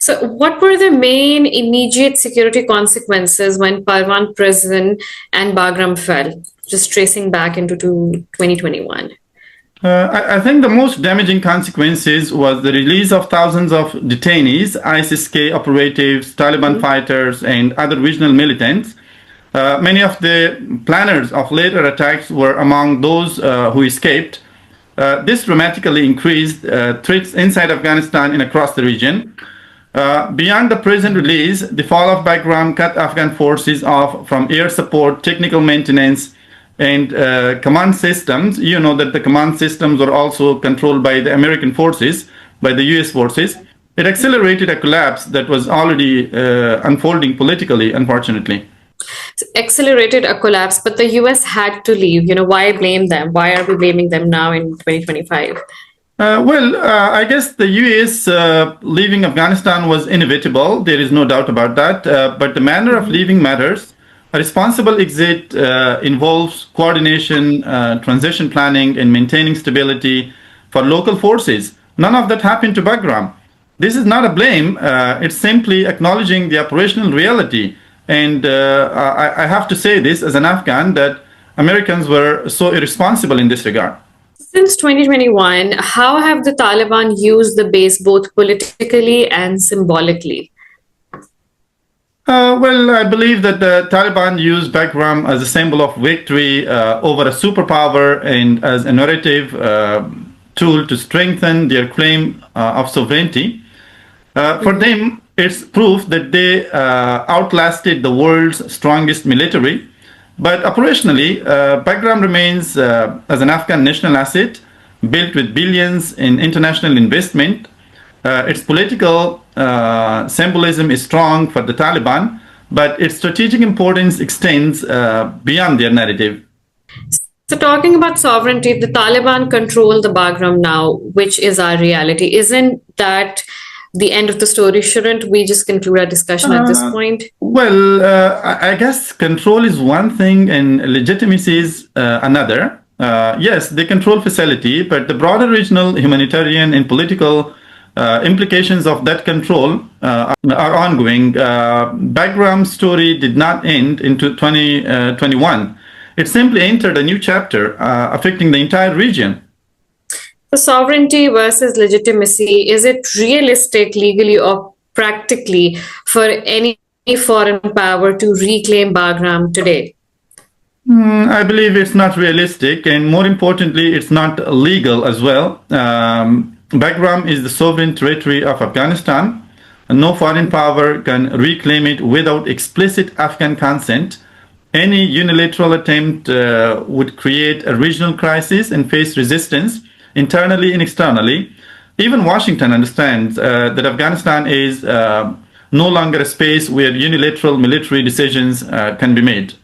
So, what were the main immediate security consequences when Parwan prison and Bagram fell? Just tracing back into 2021. I think the most damaging consequences was the release of thousands of detainees, ISIS-K operatives, Taliban fighters, and other regional militants. Many of the planners of later attacks were among those who escaped. This dramatically increased threats inside Afghanistan and across the region. Beyond the prison release, the fall of Bagram cut Afghan forces off from air support, technical maintenance, and command systems. You know that the command systems were also controlled by the American forces, by the US forces. It accelerated a collapse that was already unfolding politically, unfortunately. Accelerated a collapse, but the US had to leave. Why blame them? Why are we blaming them now in 2025? I guess the US leaving Afghanistan was inevitable. There is no doubt about that. But the manner of leaving matters. A responsible exit involves coordination, transition planning, and maintaining stability for local forces. None of that happened to Bagram. This is not a blame. It's simply acknowledging the operational reality. And I have to say this as an Afghan that Americans were so irresponsible in this regard. Since 2021, how have the Taliban used the base both politically and symbolically? I believe that the Taliban used Bagram as a symbol of victory over a superpower and as a narrative tool to strengthen their claim of sovereignty. For them, it's proof that they outlasted the world's strongest military. But operationally, Bagram remains as an Afghan national asset built with billions in international investment. Its political symbolism is strong for the Taliban, but its strategic importance extends beyond their narrative. So, talking about sovereignty, the Taliban control the Bagram now, which is our reality. Isn't that the end of the story? Shouldn't we just conclude our discussion at this point? I guess control is one thing and legitimacy is another. Yes, they control facility, but the broader regional, humanitarian, and political implications of that control are ongoing. Bagram's story did not end into 2021. It simply entered a new chapter affecting the entire region. The sovereignty versus legitimacy, is it realistic legally or practically for any foreign power to reclaim Bagram today? I believe it's not realistic, and more importantly, it's not legal as well. Bagram is the sovereign territory of Afghanistan, and no foreign power can reclaim it without explicit Afghan consent. Any unilateral attempt would create a regional crisis and face resistance internally and externally. Even Washington understands that Afghanistan is no longer a space where unilateral military decisions can be made.